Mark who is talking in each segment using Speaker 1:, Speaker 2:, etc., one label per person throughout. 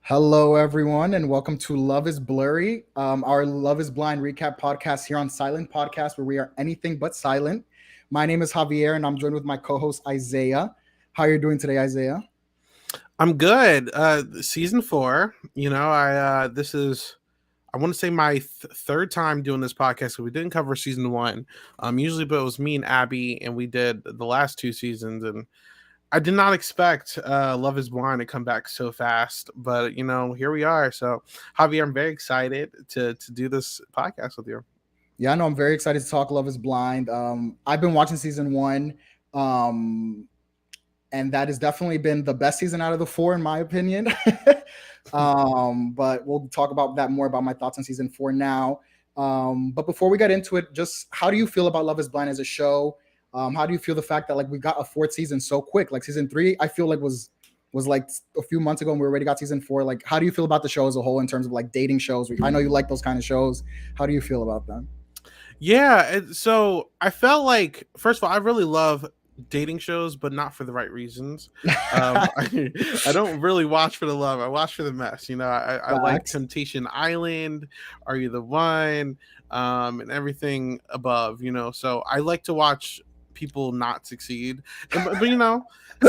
Speaker 1: Hello, everyone, and welcome to Love is Blurry, our Love is Blind recap podcast here on Silent Podcast, where we are anything but silent. My name is Javier, and I'm joined with my co-host Isaiah. How are you doing today, Isaiah?
Speaker 2: I'm good. Season four. I this is I want to say my third time doing this podcast. So we didn't cover season one. Usually, but it was me and Abby, and we did the last two seasons. And I did not expect Love Is Blind to come back so fast. But here we are. So Javier, I'm very excited to do this podcast with you.
Speaker 1: Yeah, no, I'm very excited to talk Love is Blind. I've been watching season one, um, and that has definitely been the best season out of the four, in my opinion. But we'll talk about that more about my thoughts on season four now. But before we get into it, just how do you feel about Love is Blind as a show? How do you feel the fact that like we got a fourth season so quick? Like season three, I feel like was like a few months ago and we already got season four. Like, how do you feel about the show as a whole in terms of like dating shows? I know you like those kind of shows. How do you feel about them?
Speaker 2: Yeah, so I felt like first of all, I really love dating shows, but not for the right reasons. I don't really watch for the love. I watch for the mess. I like
Speaker 1: Facts.
Speaker 2: Temptation Island, Are You the One, and everything above. So I like to watch people not succeed, but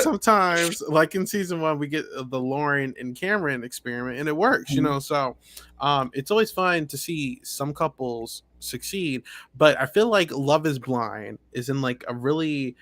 Speaker 2: sometimes like in season one we get the Lauren and Cameron experiment and it works. So it's always fun to see some couples succeed, but I feel like Love is Blind is in like a really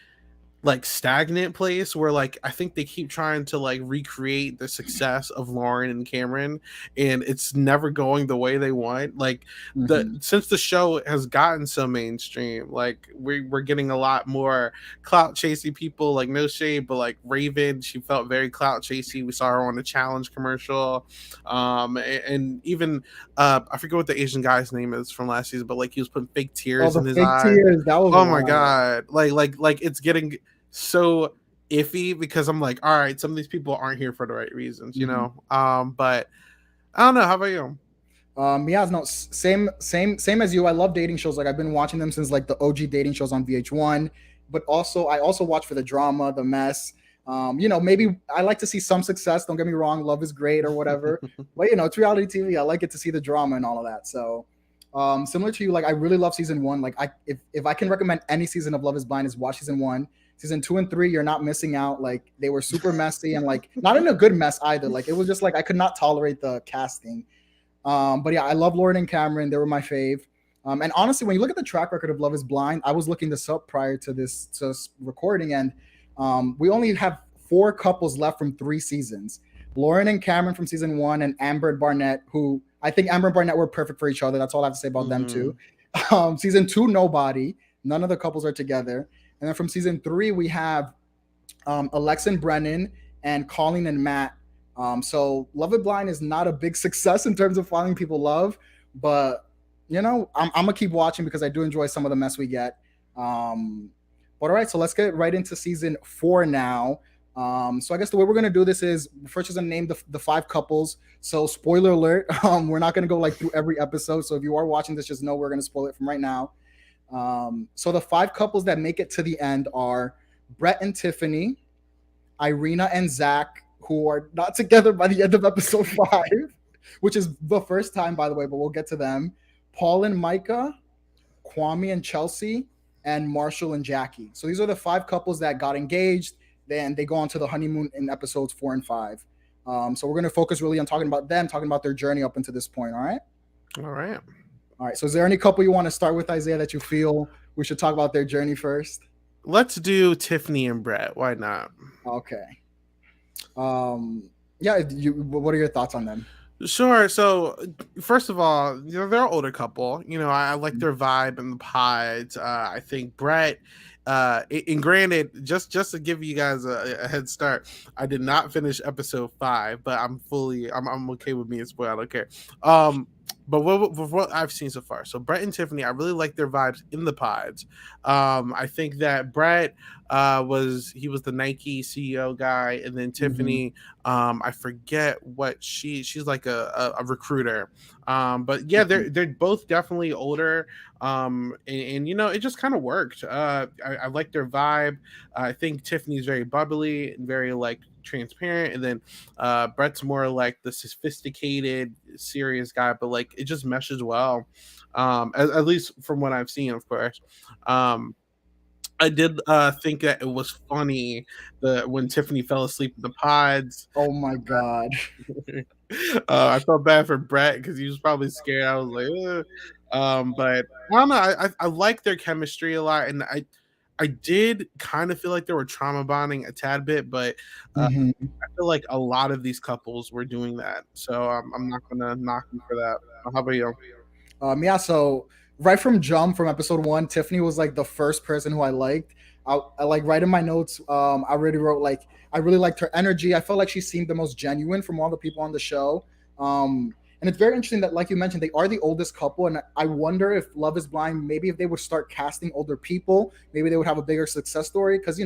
Speaker 2: like stagnant place where like I think they keep trying to like recreate the success of Lauren and Cameron, and it's never going the way they want. Like the
Speaker 1: Mhm.
Speaker 2: since the show has gotten so mainstream, like we're getting a lot more clout chasing people. Like no shade, but like Raven, she felt very clout chasing. We saw her on a challenge commercial, and even I forget what the Asian guy's name is from last season, but like he was putting fake
Speaker 1: Oh,
Speaker 2: tears
Speaker 1: the
Speaker 2: in his
Speaker 1: fake
Speaker 2: eyes.
Speaker 1: tears. That was
Speaker 2: Oh my
Speaker 1: wild.
Speaker 2: god, like it's getting so iffy because I'm like, all right, some of these people aren't here for the right reasons.
Speaker 1: Mhm.
Speaker 2: But I don't know. How about you?
Speaker 1: Yeah, no, same as you. I love dating shows. Like I've been watching them since like the OG dating shows on VH1. But also, I also watch for the drama, the mess. Maybe I like to see some success. Don't get me wrong, love is great or whatever. But it's reality TV. I like it to see the drama and all of that. So, similar to you, like I really love season one. Like if I can recommend any season of Love Is Blind, is watch season one. Season two and three, you're not missing out. Like they were super messy and like not in a good mess either. Like it was just like I could not tolerate the casting. But yeah, I love Lauren and Cameron. They were my fave. And honestly, when you look at the track record of Love Is Blind, I was looking this up prior to this recording, and we only have four couples left from three seasons. Lauren and Cameron from season one, and Amber and Barnett, who I think Amber and Barnett were perfect for each other. That's all I have to say about them
Speaker 2: Hmm.
Speaker 1: too. Season two, nobody. None of the couples are together. And then from season three, we have Alexa and Brennan and Colleen and Matt. So Love It Blind is not a big success in terms of finding people love, but I'm gonna keep watching because I do enjoy some of the mess we get. But all right, so let's get right into season four now. So I guess the way we're gonna do this is first just gonna name the five couples. So spoiler alert, we're not gonna go like through every episode. So if you are watching this, just know we're gonna spoil it from right now. So the five couples that make it to the end are Brett and Tiffany, Irina and Zach, who are not together by the end of episode five, which is the first time, by the way, but we'll get to them. Paul and Micah, Kwame and Chelsea, and Marshall and Jackie. So these are the five couples that got engaged. Then they go on to the honeymoon in episodes four and five. So we're going to focus really on talking about them, talking about their journey up until this point. All right.
Speaker 2: All right.
Speaker 1: All right. So is there any couple you want to start with, Isaiah, that you feel we should talk about their journey first?
Speaker 2: Let's do Tiffany and Brett. Why not?
Speaker 1: Okay. Yeah. What are your thoughts on them?
Speaker 2: Sure. So, first of all, they're an older couple. I like their vibe and the pods. I think Brett, and granted, just to give you guys a head start, I did not finish episode five, but I'm okay with being spoiled. I don't care. But what I've seen so far, so Brett and Tiffany, I really like their vibes in the pods. I think that Brett he was the Nike CEO guy, and then
Speaker 1: Mm-hmm.
Speaker 2: Tiffany, I forget what she's like a recruiter. But yeah,
Speaker 1: Mm-hmm.
Speaker 2: they're both definitely older. And it just kind of worked. I like their vibe. I think Tiffany's very bubbly and very like transparent, and then Brett's more like the sophisticated, serious guy. But like it just meshes well, at least from what I've seen, of course. Um, I did think that it was funny the when Tiffany fell asleep in the pods.
Speaker 1: Oh my god.
Speaker 2: I felt bad for Brett because he was probably scared. I was like, ugh. But I don't know. I like their chemistry a lot, and I did kind of feel like they were trauma bonding a tad bit, but
Speaker 1: Hmm.
Speaker 2: I feel like a lot of these couples were doing that. So I'm not gonna knock them for that. How about you?
Speaker 1: Yeah, so right from jump from episode one, Tiffany was like the first person who I liked. I like right in my notes. I already wrote like I really liked her energy. I felt like she seemed the most genuine from all the people on the show. And it's very interesting that, like you mentioned, they are the oldest couple, and I wonder if Love Is Blind, maybe if they would start casting older people, maybe they would have a bigger success story because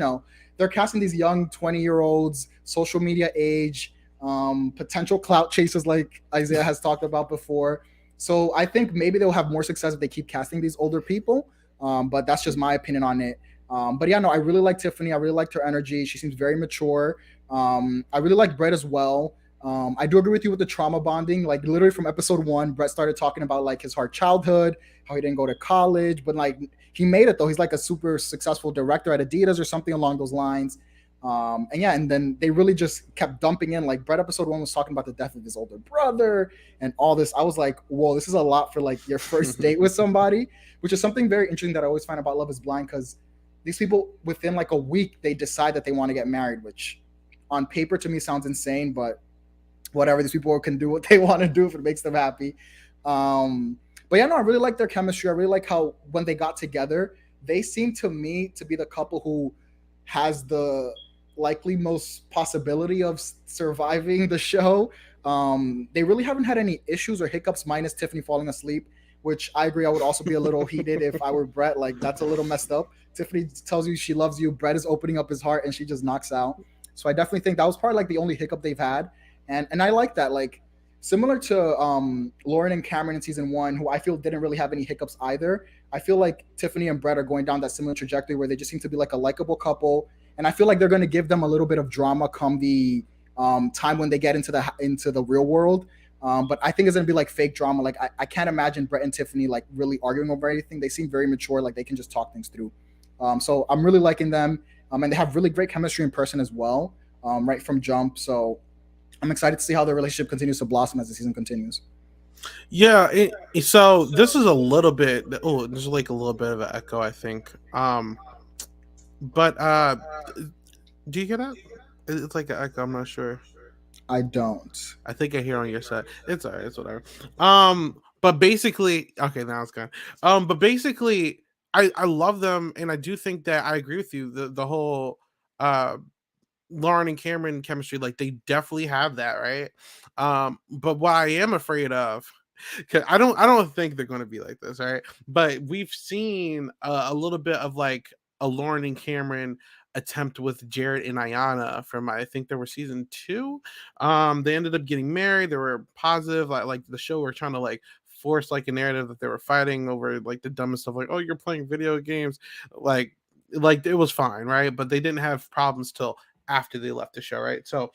Speaker 1: they're casting these young 20-year-olds, social media age, potential clout chasers like Isaiah has talked about before. So I think maybe they'll have more success if they keep casting these older people. But that's just my opinion on it. But yeah, no, I really like Tiffany. I really liked her energy. She seems very mature. I really like Brett as well. I do agree with you with the trauma bonding. Like literally from episode one, Brett started talking about like his hard childhood, how he didn't go to college, but like he made it though. He's like a super successful director at Adidas or something along those lines. And yeah, and then they really just kept dumping in. Like Brett episode one was talking about the death of his older brother and all this. I was like, whoa, this is a lot for like your first date with somebody, which is something very interesting that I always find about Love Is Blind because these people within like a week they decide that they want to get married, which on paper to me sounds insane, but whatever. These people can do what they want to do if it makes them happy. But yeah, no, I really like their chemistry. I really like how when they got together, they seem to me to be the couple who has the likely most possibility of surviving the show. They really haven't had any issues or hiccups, minus Tiffany falling asleep, which I agree. I would also be a little heated if I were Brett. Like that's a little messed up. Tiffany tells you she loves you. Brett is opening up his heart, and she just knocks out. So I definitely think that was probably like the only hiccup they've had, and I like that. Like similar to Lauren and Cameron in season one, who I feel didn't really have any hiccups either. I feel like Tiffany and Brett are going down that similar trajectory where they just seem to be like a likable couple, and I feel like they're going to give them a little bit of drama come the time when they get into the real world. But I think it's gonna be like fake drama. Like I can't imagine Brett and Tiffany like really arguing over anything. They seem very mature. Like they can just talk things through. So I'm really liking them. And they have really great chemistry in person as well, right from jump. So I'm excited to see how their relationship continues to blossom as the season continues.
Speaker 2: Yeah. So this is a little bit. Oh, there's like a little bit of an echo, I think. But do you hear that? It's like an echo. I'm not sure.
Speaker 1: I don't.
Speaker 2: I think I hear on your side. It's alright. It's whatever. But basically, okay, now it's gone. But basically, I love them, and I do think that I agree with you. The whole uh Lauren and Cameron chemistry, like they definitely have that, right? But what I am afraid of, because I don't think they're going to be like this, right? But we've seen a little bit of like a Lauren and Cameron attempt with Jared and Ayana from I think there were season two. They ended up getting married. They were positive, like the show were trying to like force like a narrative that they were fighting over like the dumbest stuff, like oh you're playing video games, like like it was fine, right? But they didn't have problems till after they left the show, right? So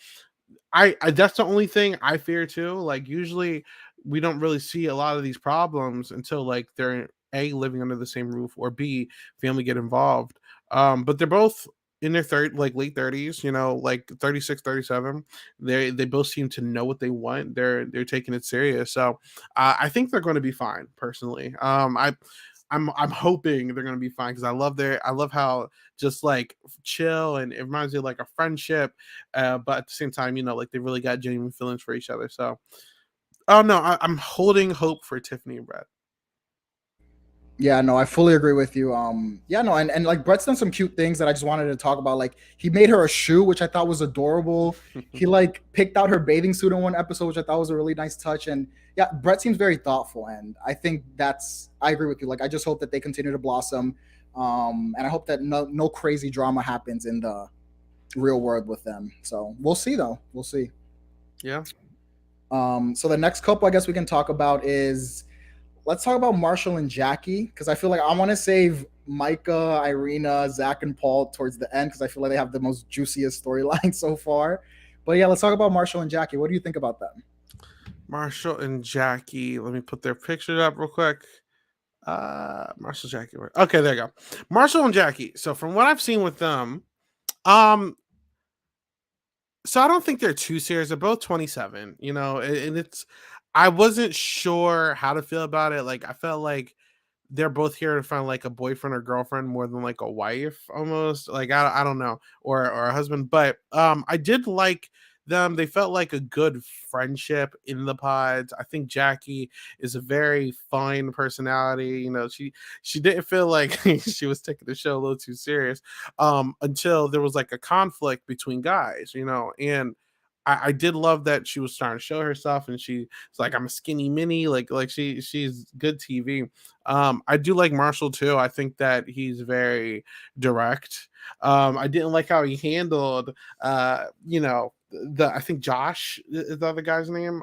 Speaker 2: I that's the only thing I fear too. Like usually we don't really see a lot of these problems until like they're A living under the same roof or B family get involved. But they're both in their third like late 30s, like 36, 37. They both seem to know what they want. They're taking it serious. So I think they're going to be fine personally. I'm hoping they're gonna be fine because I love how just like chill and it reminds me of like a friendship, but at the same time, like they really got genuine feelings for each other. So, oh no, I'm holding hope for Tiffany and Brett.
Speaker 1: Yeah, no, I fully agree with you. Yeah, no, and like Brett's done some cute things that I just wanted to talk about. Like he made her a shoe, which I thought was adorable. He like picked out her bathing suit in one episode, which I thought was a really nice touch. And yeah, Brett seems very thoughtful, and I think I agree with you. Like I just hope that they continue to blossom, and I hope that no crazy drama happens in the real world with them. So we'll see, though. We'll see.
Speaker 2: Yeah.
Speaker 1: So the next couple I guess we can talk about is let's talk about Marshall and Jackie because I feel like I want to save Micah, Irina, Zach, and Paul towards the end because I feel like they have the most juiciest storyline so far. But yeah, let's talk about Marshall and Jackie. What do you think about them?
Speaker 2: Marshall and Jackie. Let me put their pictures up real quick. Marshall, Jackie. Okay, there you go. Marshall and Jackie. So from what I've seen with them, um, so I don't think they're too serious. They're both 27, and it's I wasn't sure how to feel about it. Like I felt like they're both here to find like a boyfriend or girlfriend more than like a wife almost. Like I don't know, or a husband. But I did like them. They felt like a good friendship in the pods. I think Jackie is a very fun personality. She didn't feel like she was taking the show a little too serious until there was like a conflict between guys, and I did love that she was starting to show herself, and she's like, I'm a skinny mini, like she's good TV. I do like Marshall too. I think that he's very direct. I didn't like how he handled, the I think Josh is the other guy's name.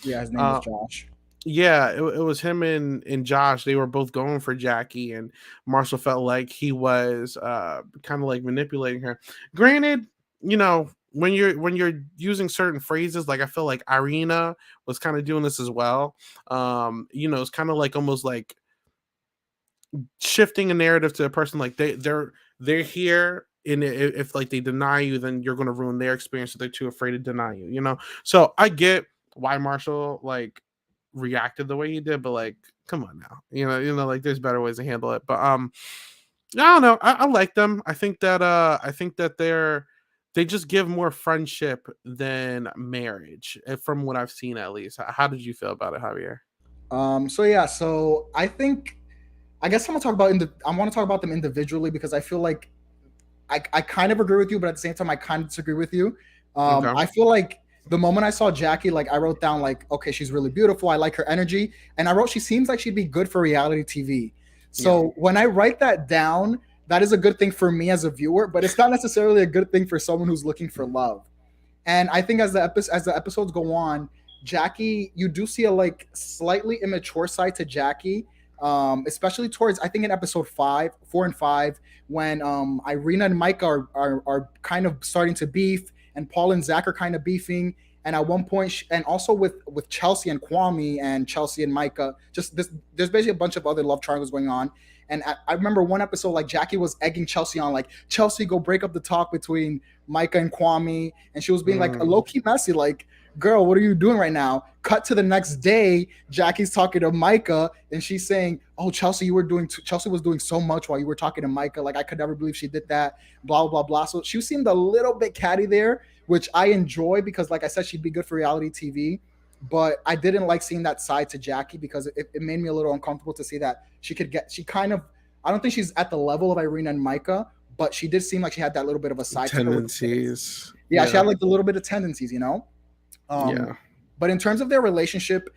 Speaker 1: Yeah, his name was
Speaker 2: Uh,
Speaker 1: Josh.
Speaker 2: yeah, it was him and Josh. They were both going for Jackie, and Marshall felt like he was kind of like manipulating her. Granted, when you're using certain phrases, like I feel like Irina was kind of doing this as well. It's kind of like almost like shifting a narrative to a person, like they're here, and if like they deny you, then you're going to ruin their experience, so they're too afraid to deny you. So I get why Marshall like reacted the way he did, but like come on now, like there's better ways to handle it. But I don't know, I like them. I think that they just give more friendship than marriage, from what I've seen at least. How did you feel about it, Javier?
Speaker 1: So yeah, so I guess I'm gonna talk about I want to talk about them individually because I feel like I kind of agree with you, but at the same time I kind of disagree with you.
Speaker 2: Okay.
Speaker 1: I feel like the moment I saw Jackie, like I wrote down like, okay, she's really beautiful. I like her energy, and I wrote she seems like she'd be good for reality TV.
Speaker 2: Yeah.
Speaker 1: So when I write that down, that is a good thing for me as a viewer, but it's not necessarily a good thing for someone who's looking for love. And I think as the episodes go on, Jackie, you do see a like slightly immature side to Jackie, especially towards I think in episode 4 and 5, when Irina and Micah are kind of starting to beef, and Paul and Zach are kind of beefing. And at one point, and also with Chelsea and Kwame and Chelsea and Micah, just this, there's basically a bunch of other love triangles going on. And I remember one episode, like Jackie was egging Chelsea on, like, Chelsea, go break up the talk between Micah and Kwame, and she was being like a low key messy, like, girl, what are you doing right now? Cut to the next day, Jackie's talking to Micah, and she's saying, "Oh, Chelsea, Chelsea was doing so much while you were talking to Micah. Like, I could never believe she did that." Blah blah blah. So she seemed a little bit catty there, which I enjoy because, like I said, she'd be good for reality TV. But I didn't like seeing that side to Jackie because it made me a little uncomfortable to see that she kind of, I don't think she's at the level of Irina and Micah, but she did seem like she had that little bit of a side to her.
Speaker 2: Tendencies.
Speaker 1: Yeah, she had like the little bit of tendencies.
Speaker 2: Yeah.
Speaker 1: But in terms of their relationship,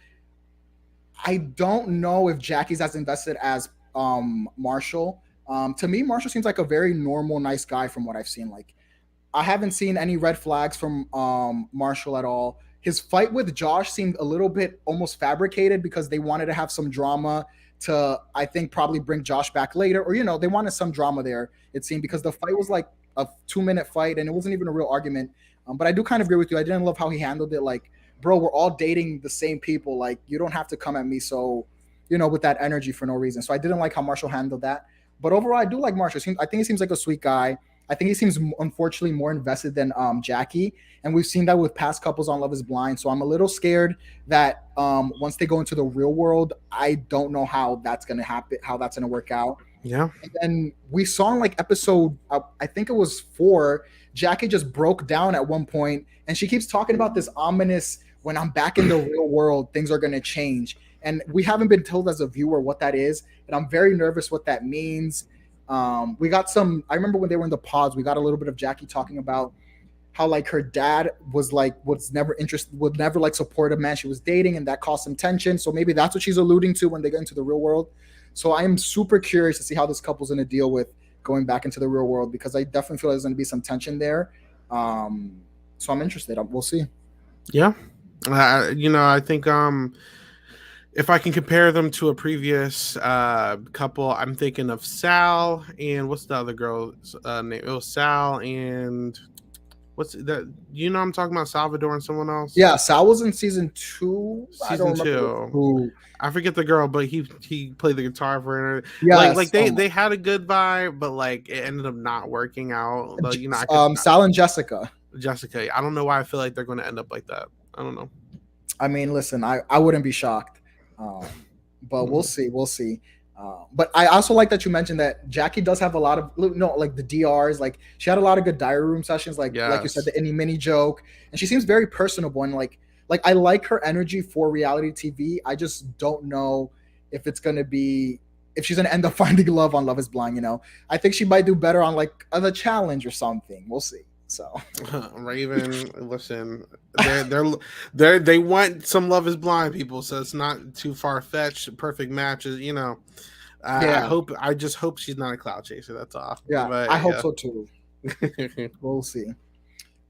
Speaker 1: I don't know if Jackie's as invested as Marshall. To me, Marshall seems like a very normal, nice guy from what I've seen. Like, I haven't seen any red flags from Marshall at all. His fight with Josh seemed a little bit almost fabricated because they wanted to have some drama to, I think, probably bring Josh back later, or they wanted some drama there. It seemed because the fight was like a 2-minute fight and it wasn't even a real argument. But I do kind of agree with you. I didn't love how he handled it. Like, bro, we're all dating the same people. Like, you don't have to come at me so, with that energy for no reason. So I didn't like how Marshall handled that. But overall, I do like Marshall. I think he seems like a sweet guy. I think he seems unfortunately more invested than Jackie, and we've seen that with past couples on Love Is Blind. So I'm a little scared that once they go into the real world, I don't know how that's going to happen, how that's going to work out.
Speaker 2: Yeah.
Speaker 1: And then we saw in like episode, I think it was 4, Jackie just broke down at one point, and she keeps talking about this ominous, when I'm back in the real world, things are going to change. And we haven't been told as a viewer what that is, and I'm very nervous what that means. We got I remember when they were in the pods, we got a little bit of Jackie talking about how like her dad was never interested, would never like support a man she was dating, and that caused some tension. So maybe that's what she's alluding to when they get into the real world. So I am super curious to see how this couple's going to deal with going back into the real world, because I definitely feel like there's going to be some tension there. So I'm interested. We'll see.
Speaker 2: Yeah. I think if I can compare them to a previous couple, I'm thinking of Sal and what's the other girl's name? It was Sal and What's that? You know, I'm talking about Salvador and someone else.
Speaker 1: Yeah, Sal was in season 2. I don't
Speaker 2: Season
Speaker 1: remember with
Speaker 2: two.
Speaker 1: who.
Speaker 2: I forget the girl, but he played the guitar for her. Like
Speaker 1: Yes.
Speaker 2: they had a good vibe, but like it ended up not working out. Though, you know,
Speaker 1: Sal and Jessica.
Speaker 2: Jessica. I don't know why I feel like they're going to end up like that. I don't know.
Speaker 1: I mean, listen, I wouldn't be shocked. But we'll see. We'll see. But I also like that you mentioned that Jackie does have a lot of no, like the DRs. Like she had a lot of good diary room sessions. Like you said,
Speaker 2: Yes.
Speaker 1: the any mini joke, and she seems very personable and like I like her energy for reality TV. I just don't know if it's gonna be if she's gonna end up finding love on Love Is Blind. You know, I think she might do better on like the challenge or something. We'll see. So
Speaker 2: Raven, listen, they want some Love Is Blind people, so it's not too far fetched. Perfect matches, you know.
Speaker 1: yeah,
Speaker 2: I just hope she's not a cloud chaser. That's all.
Speaker 1: yeah, I
Speaker 2: But
Speaker 1: hope
Speaker 2: yeah.
Speaker 1: so too. We'll see.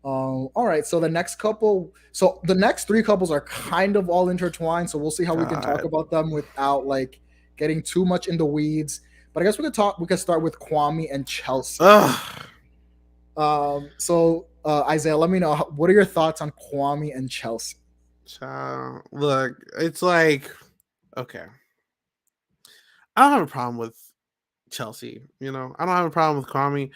Speaker 1: All right. So the next couple, so the next three couples are kind of all intertwined. So we'll see how we can talk
Speaker 2: God.
Speaker 1: about them without like getting too much in the weeds. But I guess we could talk. We could start with Kwame and Chelsea.
Speaker 2: Ugh.
Speaker 1: Isaiah, let me know what are your thoughts on Kwame and Chelsea.
Speaker 2: Child, look, it's like okay. I don't have a problem with Chelsea. You know, I don't have a problem with Kwame.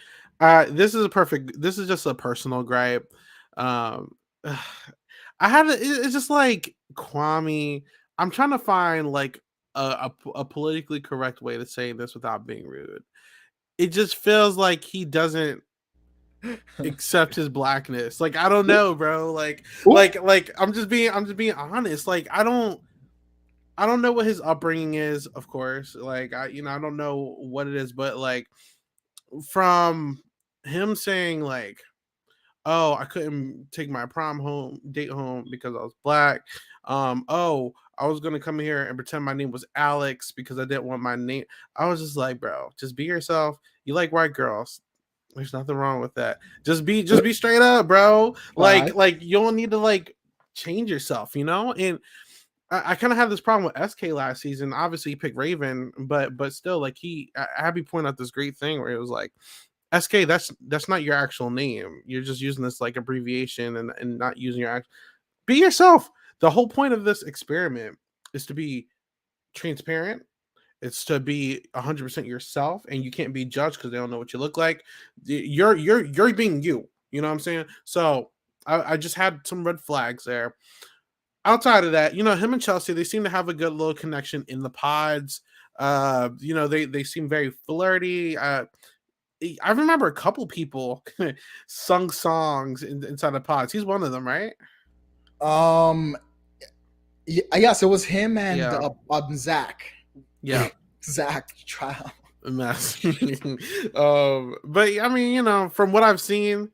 Speaker 2: This is a perfect. This is just a personal gripe. Um, I had it's just like Kwame. I'm trying to find like a politically correct way to say this without being rude. It just feels like he doesn't accept his blackness. Like I don't know, bro.
Speaker 1: Oop.
Speaker 2: Like I'm just being honest. Like I don't know what his upbringing is, of course. Like I you know, I don't know what it is, but like from him saying like, "Oh, I couldn't take my prom home date home because I was black." Oh, I was gonna come here and pretend my name was Alex because I didn't want my name. I was just like, bro, just be yourself. You like white girls. There's nothing wrong with that. Just be straight up, bro.
Speaker 1: Bye.
Speaker 2: Like you don't need to like change yourself, you know? And I kind of had this problem with SK last season. Obviously, he picked Raven, but still, like Abby pointed out this great thing where it was like, SK, that's not your actual name. You're just using this like abbreviation and not using your actual. Be yourself. The whole point of this experiment is to be transparent. It's to be 100% yourself, and you can't be judged because they don't know what you look like. You're being you. You know what I'm saying? So I just had some red flags there. Outside of that, you know, him and Chelsea, they seem to have a good little connection in the pods. You know, they seem very flirty. I remember a couple people sung songs inside the pods. He's one of them, right?
Speaker 1: Um. Yes, it was him and
Speaker 2: Yeah,
Speaker 1: Zach.
Speaker 2: yeah,
Speaker 1: Zach trial.
Speaker 2: a mess. But I mean, you know, from what I've seen,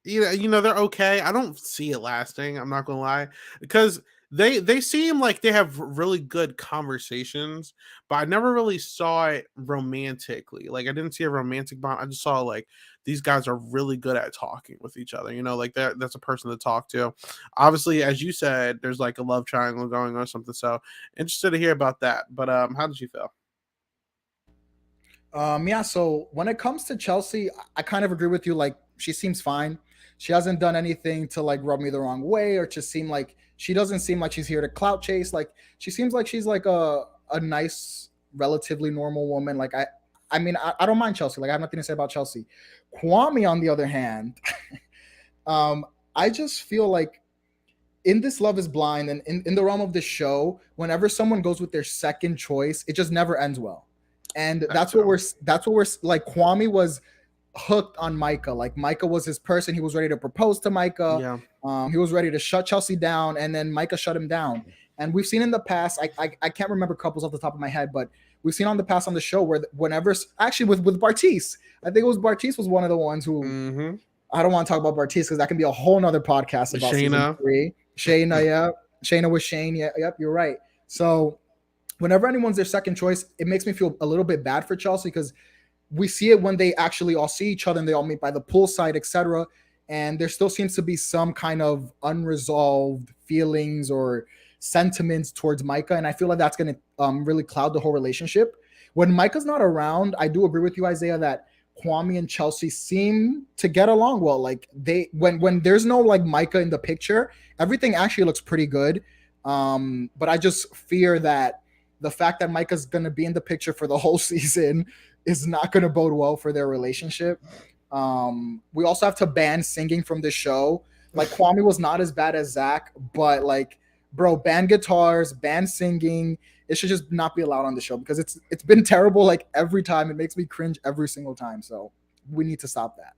Speaker 2: you know they're okay. I don't see it lasting. I'm not gonna lie, because they seem like they have really good conversations, but I never really saw it romantically. Like I didn't see a romantic bond. I just saw like these guys are really good at talking with each other. You know, like that's a person to talk to. Obviously, as you said, there's like a love triangle going on or something. So interested to hear about that. But how did you feel?
Speaker 1: Yeah, so when it comes to Chelsea, I kind of agree with you. Like, she seems fine. She hasn't done anything to like rub me the wrong way or to seem like she doesn't seem like she's here to clout chase. Like, she seems like she's like a nice, relatively normal woman. Like, I mean, I don't mind Chelsea. Like, I have nothing to say about Chelsea. Kwame, on the other hand, um, I just feel like in this Love Is Blind and in the realm of this show, whenever someone goes with their second choice, it just never ends well. And
Speaker 2: That's so.
Speaker 1: that's what we're like. Kwame was hooked on Micah. Like Micah was his person. He was ready to propose to Micah.
Speaker 2: Yeah,
Speaker 1: He was ready to shut Chelsea down, and then Micah shut him down. And we've seen in the past, I can't remember couples off the top of my head, but we've seen on the past on the show where whenever actually with Bartiz, I think it was Bartiz was one of the ones who
Speaker 2: mm-hmm.
Speaker 1: I don't want to talk about Bartiz because that can be a whole nother podcast about season
Speaker 2: Shayna.
Speaker 1: 3. Shayna, yeah, Shayna with Shane, yeah, yep, you're right. So whenever anyone's their second choice, it makes me feel a little bit bad for Chelsea because we see it when they actually all see each other and they all meet by the poolside, etc. And there still seems to be some kind of unresolved feelings or sentiments towards Micah, and I feel like that's going to really cloud the whole relationship. When Micah's not around, I do agree with you, Isaiah, that Kwame and Chelsea seem to get along well. Like they when there's no like Micah in the picture, everything actually looks pretty good. But I just fear that the fact that Micah's gonna be in the picture for the whole season is not gonna bode well for their relationship. We also have to ban singing from the show. Like Kwame was not as bad as Zach, but like, bro, ban guitars, ban singing. It should just not be allowed on the show because it's been terrible like every time. It makes me cringe every single time. So we need to stop that.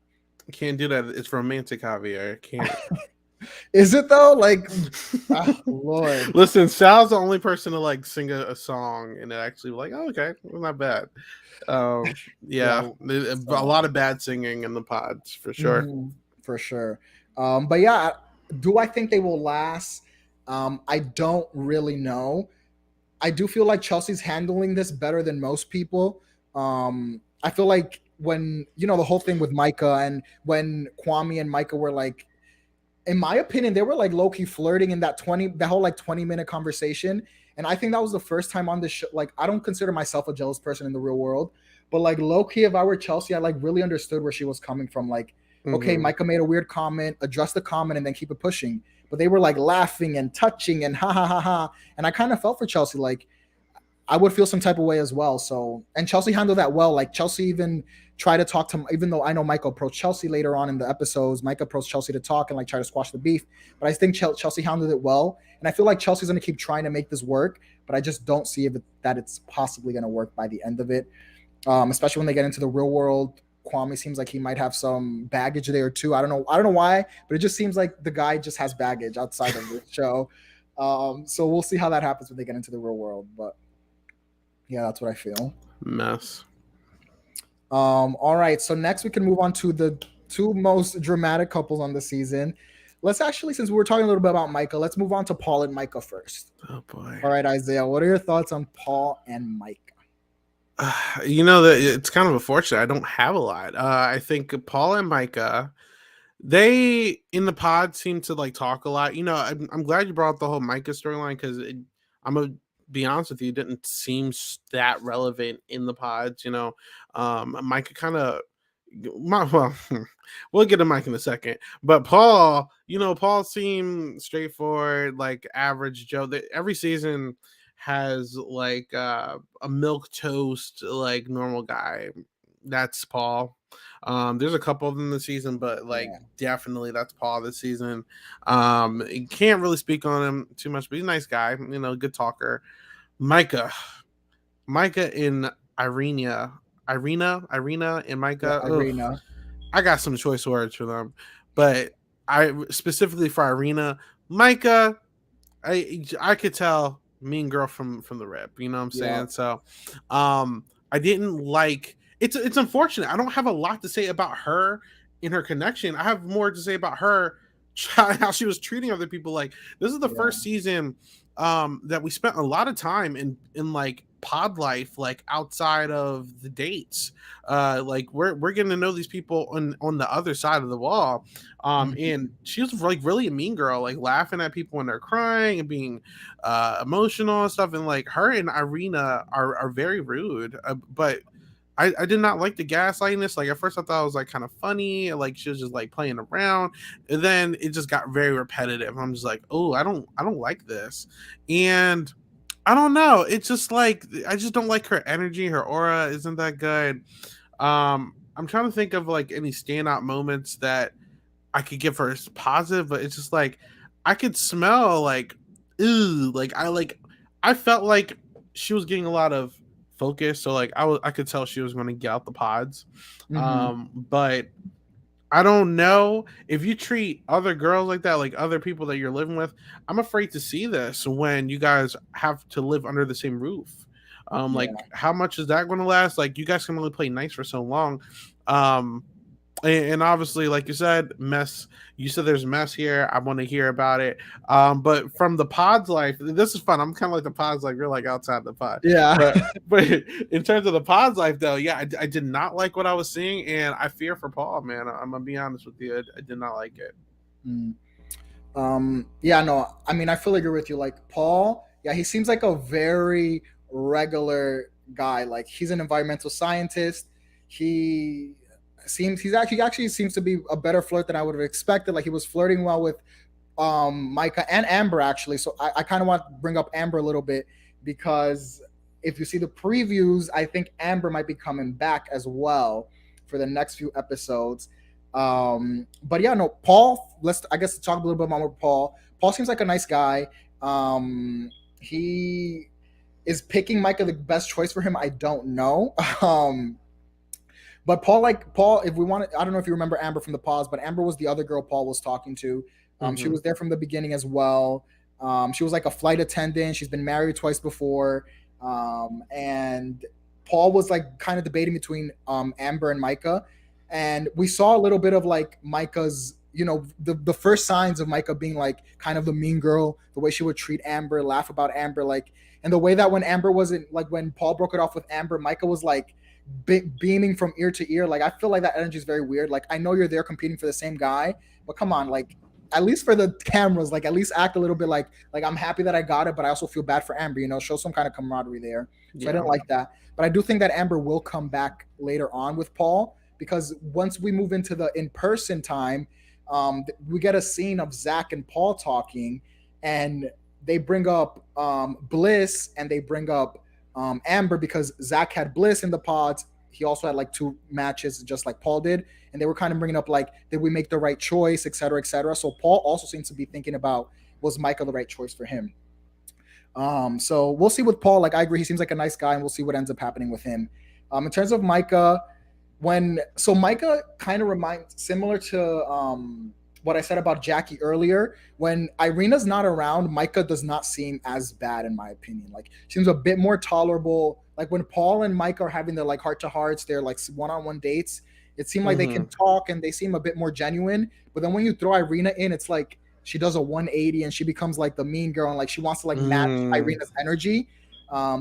Speaker 2: Can't do that. It's romantic, Javier. Can't.
Speaker 1: Is it though? Like, oh, Lord.
Speaker 2: Listen, Sal's the only person to like sing a song and it actually like, oh, okay, not bad. Yeah, a lot of bad singing in the pods for sure.
Speaker 1: For sure. But yeah, do I think they will last? I don't really know. I do feel like Chelsea's handling this better than most people. I feel like when the whole thing with Micah and when Kwame and Micah were like, in my opinion, they were like low-key flirting in that whole like 20-minute conversation. And I think that was the first time on the show. Like, I don't consider myself a jealous person in the real world, but like low-key, if I were Chelsea, I like really understood where she was coming from. Like, okay, Micah made a weird comment, address the comment, and then keep it pushing. But they were like laughing and touching and ha ha ha ha. And I kind of felt for Chelsea. Like, I would feel some type of way as well. So, and Chelsea handled that well. Like Chelsea even tried to talk to him, even though I know Michael approached Chelsea later on in the episodes. Mike approached Chelsea to talk and like try to squash the beef. But I think Chelsea handled it well. And I feel like Chelsea's going to keep trying to make this work, but I just don't see that it's possibly going to work by the end of it. Especially when they get into the real world. Kwame seems like he might have some baggage there too. I don't know why, but it just seems like the guy just has baggage outside of the show. So we'll see how that happens when they get into the real world. But yeah, that's what I feel.
Speaker 2: Mess.
Speaker 1: All right. So next we can move on to the two most dramatic couples on the season. Let's actually, since we were talking a little bit about Micah, let's move on to Paul and Micah first.
Speaker 2: Oh boy.
Speaker 1: All right, Isaiah, what are your thoughts on Paul and Micah?
Speaker 2: That it's kind of unfortunate. I don't have a lot. I think Paul and Micah, they in the pod seem to like talk a lot. I'm glad you brought up the whole Micah storyline because I'm gonna be honest with you, it didn't seem that relevant in the pods. Micah kind of. Well, we'll get to Mike in a second, but Paul, Paul seemed straightforward, like average Joe. Every season has like a milk toast, like normal guy. That's Paul. There's a couple of them this season, but like definitely that's Paul this season. You can't really speak on him too much, but he's a nice guy. Good talker. Micah in Irina and Micah.
Speaker 1: Yeah, Irina.
Speaker 2: I got some choice words for them, but I specifically for Irina, Micah. I could tell mean girl from the rip. You know what I'm saying? Yeah. So, I didn't like. It's unfortunate. I don't have a lot to say about her in her connection. I have more to say about her how she was treating other people. Like this is the first season that we spent a lot of time in like pod life, like outside of the dates. Like we're getting to know these people on the other side of the wall. And she was like really a mean girl, like laughing at people when they're crying and being emotional and stuff. And like her and Irina are very rude, but I did not like the gaslightiness. Like at first I thought it was like kind of funny, like she was just like playing around, and then it just got very repetitive. I'm just like, oh, I don't like this, and I don't know. It's just like I just don't like her energy. Her aura isn't that good. I'm trying to think of like any standout moments that I could give her as positive, but it's just like I could smell like, ooh, like I felt like she was getting a lot of focus, so like I could tell she was going to get out the pods. But I don't know if you treat other girls like that, like other people that you're living with. I'm afraid to see this when you guys have to live under the same roof. Like how much is that going to last? Like you guys can only play nice for so long. And obviously, like you said, mess. You said there's mess here. I want to hear about it. But from the pod's life, this is fun. I'm kind of like the pod's life. You're like outside the pod.
Speaker 1: Yeah.
Speaker 2: But in terms of the pod's life, though, yeah, I did not like what I was seeing, and I fear for Paul, man. I'm gonna be honest with you. I did not like it.
Speaker 1: Yeah, no. I mean, I fully agree with you. Like Paul, yeah, he seems like a very regular guy. Like he's an environmental scientist. He seems he's actually seems to be a better flirt than I would have expected. Like he was flirting well with Micah and Amber actually. So I kind of want to bring up Amber a little bit because if you see the previews, I think Amber might be coming back as well for the next few episodes. But yeah, no, Paul. Let's I guess talk a little bit more about Paul. Paul seems like a nice guy. He is picking Micah the best choice for him. I don't know. But Paul, like Paul, if we want to, I don't know if you remember Amber from the pause, but Amber was the other girl Paul was talking to. She
Speaker 2: Mm-hmm.
Speaker 1: was there from the beginning as well. She was like a flight attendant. She's been married twice before. And Paul was like kind of debating between Amber and Micah. And we saw a little bit of like Micah's, the first signs of Micah being like kind of the mean girl, the way she would treat Amber, laugh about Amber, like, and the way that when Amber wasn't like when Paul broke it off with Amber, Micah was like beaming from ear to ear. Like I feel like that energy is very weird. Like I know you're there competing for the same guy, but come on, like at least for the cameras, like at least act a little bit like I'm happy that I got it, but I also feel bad for Amber. Show some kind of camaraderie there. So I
Speaker 2: Yeah.
Speaker 1: didn't like that, but I do think that Amber will come back later on with Paul because once we move into the in person time, we get a scene of Zach and Paul talking, and they bring up Bliss and they bring up Amber because Zach had Bliss in the pods. He also had like two matches, just like Paul did, and they were kind of bringing up like, did we make the right choice, et cetera, et cetera. So Paul also seems to be thinking about, was Michael the right choice for him? So we'll see with Paul. Like I agree, he seems like a nice guy, and we'll see what ends up happening with him. In terms of Micah, Micah kind of reminds similar to what I said about Jackie earlier. When Irina's not around, Micah does not seem as bad in my opinion. Like seems a bit more tolerable. Like when Paul and Micah are having their like heart to hearts, they're like one-on-one dates. It seemed like they
Speaker 2: Mm-hmm.
Speaker 1: can talk and they seem a bit more genuine. But then when you throw Irina in, it's like she does a 180 and she becomes like the mean girl and like she wants to like match
Speaker 2: Mm.
Speaker 1: Irina's energy.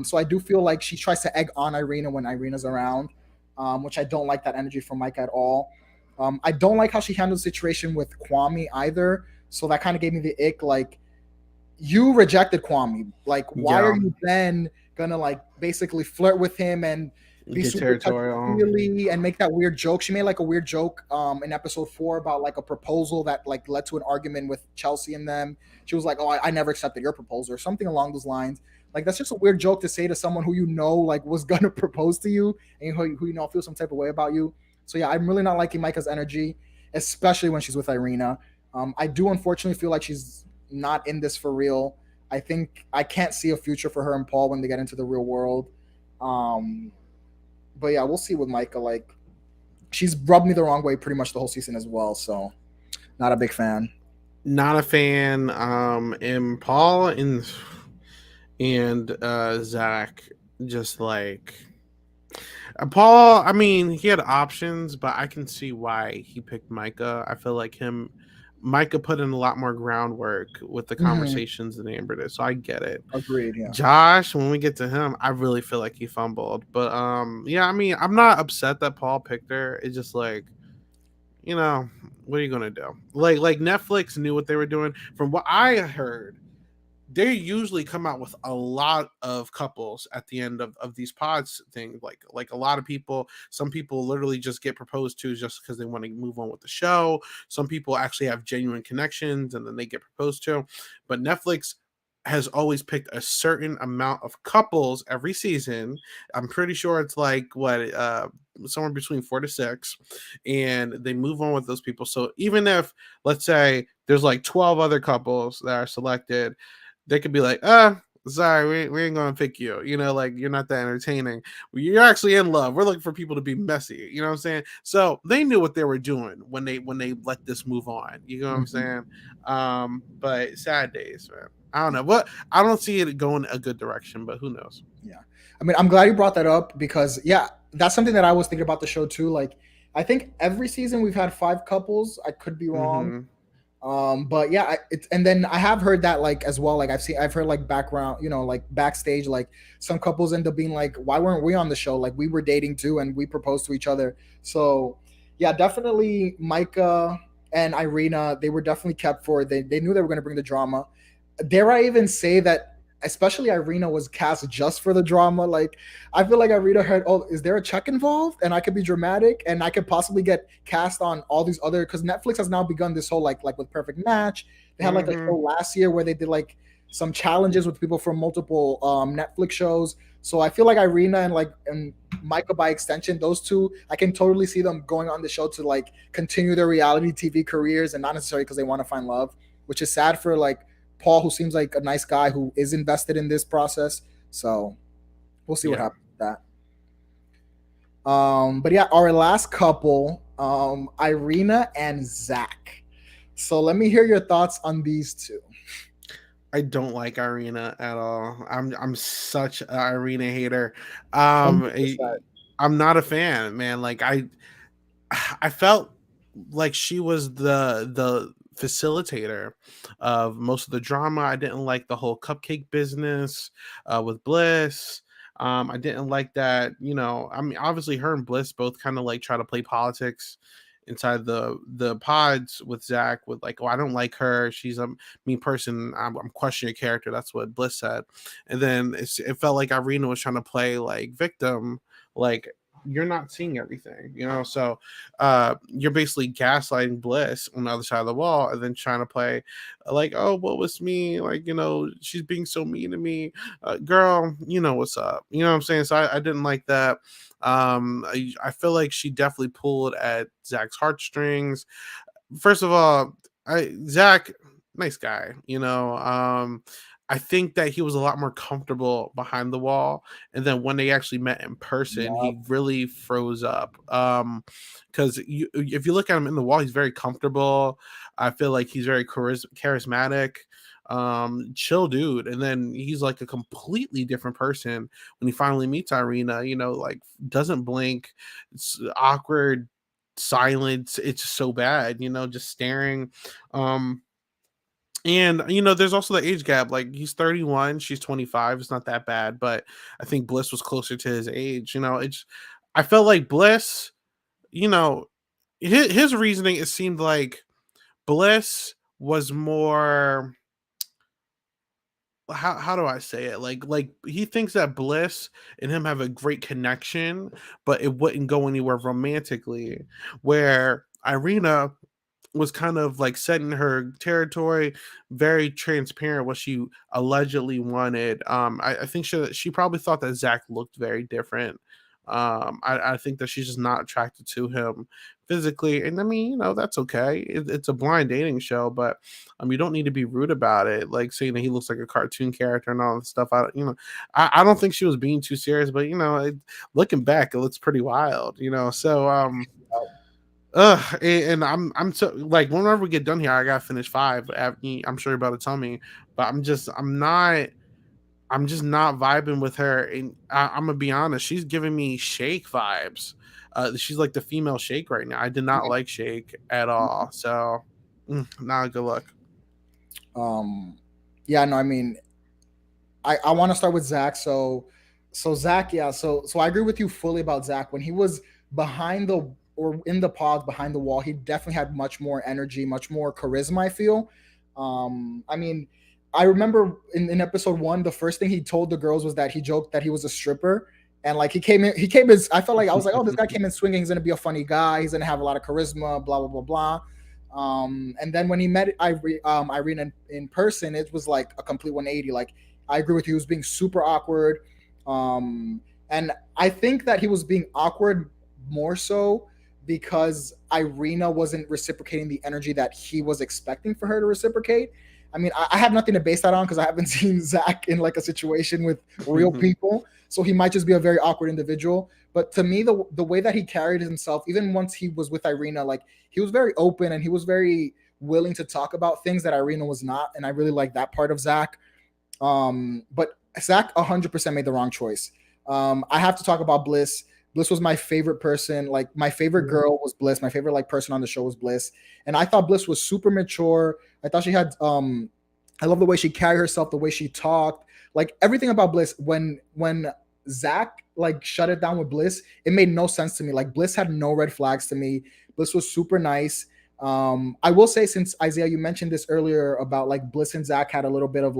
Speaker 1: So I do feel like she tries to egg on Irina when Irina's around, which I don't like that energy from Mike at all. I don't like how she handled the situation with Kwame either. So that kind of gave me the ick. Like, you rejected Kwame. Like, why are
Speaker 2: Yeah.
Speaker 1: you then gonna like basically flirt with him and be
Speaker 2: Get
Speaker 1: super touchy
Speaker 2: territorial.
Speaker 1: feely and make that weird joke? She made like a weird joke in episode 4 about like a proposal that like led to an argument with Chelsea and them. She was like, "Oh, I never accepted your proposal," or something along those lines. Like that's just a weird joke to say to someone who like was gonna propose to you and who feels some type of way about you. So yeah, I'm really not liking Micah's energy, especially when she's with Irina. I do unfortunately feel like she's not in this for real. I think I can't see a future for her and Paul when they get into the real world. Um, but yeah, we'll see with Micah. Like she's rubbed me the wrong way pretty much the whole season as well. So not a big fan.
Speaker 2: Not a fan. And Paul and Zach just like Paul. I mean, he had options, but I can see why he picked Micah. I feel like Micah put in a lot more groundwork with the
Speaker 1: Mm-hmm.
Speaker 2: conversations than Amber did, so I get it.
Speaker 1: Agreed. Yeah.
Speaker 2: Josh, when we get to him, I really feel like he fumbled. But yeah, I mean, I'm not upset that Paul picked her. It's just like, you know, what are you gonna do? Like Netflix knew what they were doing. From what I heard, they usually come out with a lot of couples at the end of these pods things. Like a lot of people, some people literally just get proposed to just because they want to move on with the show. Some people actually have genuine connections and then they get proposed to. But Netflix has always picked a certain amount of couples every season. I'm pretty sure it's like what somewhere between 4 to 6, and they move on with those people. So even if, let's say, there's like 12 other couples that are selected, they could be like, sorry, we ain't gonna pick you. Like you're not that entertaining. You're actually in love. We're looking for people to be messy. You know what I'm saying? So they knew what they were doing when they let this move on. You know what I'm
Speaker 1: Mm-hmm.
Speaker 2: saying? But sad days, man. I don't know. What I don't see it going a good direction, but who knows?
Speaker 1: Yeah. I mean, I'm glad you brought that up because yeah, that's something that I was thinking about the show too. Like, I think every season we've had 5 couples. I could be wrong.
Speaker 2: Mm-hmm.
Speaker 1: But yeah, and then I have heard that like as well. Like I've heard like background, like backstage, like some couples end up being like, why weren't we on the show? Like we were dating too, and we proposed to each other. So yeah, definitely Micah and Irina, they were definitely kept for. They knew they were going to bring the drama. Dare I even say that especially Irina was cast just for the drama. Like I feel like Irina heard, oh, is there a check involved? And I could be dramatic and I could possibly get cast on all these other, because Netflix has now begun this whole like with Perfect Match. They had like a
Speaker 2: Mm-hmm.
Speaker 1: show last year where they did like some challenges with people from multiple Netflix shows. So I feel like Irina and Michael by extension, those two, I can totally see them going on the show to like continue their reality TV careers, and not necessarily because they want to find love, which is sad for like Paul, who seems like a nice guy who is invested in this process. So we'll see what
Speaker 2: Yeah.
Speaker 1: happens with that. But yeah, our last couple, Irina and Zach. So let me hear your thoughts on these two.
Speaker 2: I don't like Irina at all. I'm such an Irina hater.
Speaker 1: 100%.
Speaker 2: I'm not a fan, man. Like I felt like she was the facilitator of most of the drama. I didn't like the whole cupcake business with Bliss. I didn't like that. I mean, obviously, her and Bliss both kind of like try to play politics inside the pods with Zach. With like, oh, I don't like her. She's a mean person. I'm questioning your character. That's what Bliss said. And then it felt like Irina was trying to play like victim, like you're not seeing everything, so you're basically gaslighting Bliss on the other side of the wall and then trying to play like, oh, what was me, like, she's being so mean to me, girl, what's up, what I'm saying. So I didn't like that. I feel like she definitely pulled at Zach's heartstrings. First of all, Zach, nice guy, I think that he was a lot more comfortable behind the wall, and then when they actually met in person,
Speaker 1: Yup.
Speaker 2: he really froze up. Because if you look at him in the wall, he's very comfortable. I feel like he's very charismatic, chill dude, and then he's like a completely different person when he finally meets Irina. Like doesn't blink, it's awkward, silence. It's so bad, just staring. Um, and there's also the age gap. Like he's 31, she's 25. It's not that bad, but I think Bliss was closer to his age. I felt like Bliss, you know, his reasoning, it seemed like Bliss was more, how do I say it? Like he thinks that Bliss and him have a great connection, but it wouldn't go anywhere romantically. Where Irina was kind of like setting her territory, very transparent what she allegedly wanted. I think she probably thought that Zach looked very different. I think that she's just not attracted to him physically, and I mean, that's okay. It's a blind dating show, but you don't need to be rude about it, like saying that he looks like a cartoon character and all that stuff. I don't think she was being too serious, but looking back, it looks pretty wild. So and I'm so like whenever we get done here, I gotta finish five. I'm sure you're about to tell me, but I'm just not vibing with her. And I'm gonna be honest, she's giving me Shake vibes. She's like the female Shake right now. I did not like Shake at all. So, not a good look.
Speaker 1: Um, yeah, no, I mean, I want to start with Zach. So Zach, yeah. So I agree with you fully about Zach. When he was behind the or in the pods behind the wall, he definitely had much more energy, much more charisma. I feel. I mean, I remember in episode one, the first thing he told the girls was that he joked that he was a stripper. And like he came in, I felt like I was like, oh, this guy came in swinging. He's gonna be a funny guy. He's gonna have a lot of charisma. Blah blah blah blah. And then when he met Irene in person, it was like a complete 180. Like I agree with you, he was being super awkward. And I think that he was being awkward more so because Irina wasn't reciprocating the energy that he was expecting for her to reciprocate. I mean, I have nothing to base that on because I haven't seen Zach in like a situation with real people. So he might just be a very awkward individual. But to me, the way that he carried himself, even once he was with Irina, like he was very open and he was very willing to talk about things that Irina was not. And I really like that part of Zach. But Zach 100% made the wrong choice. I have to talk about Bliss. Bliss was my favorite person. Like my favorite girl was Bliss. My favorite like person on the show was Bliss. And I thought Bliss was super mature. I thought she had I love the way she carried herself, the way she talked, like everything about Bliss. When Zach like shut it down with Bliss, it made no sense to me. Like Bliss had no red flags to me. Bliss was super nice. I will say, since Isaiah, you mentioned this earlier about like Bliss and Zach had a little bit of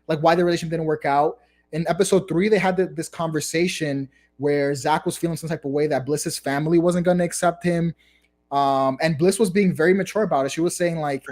Speaker 1: like why the relationship didn't work out. In episode 3, they had this conversation where Zach was feeling some type of way that Bliss's family wasn't going to accept him. And Bliss was being very mature about it. She was saying like,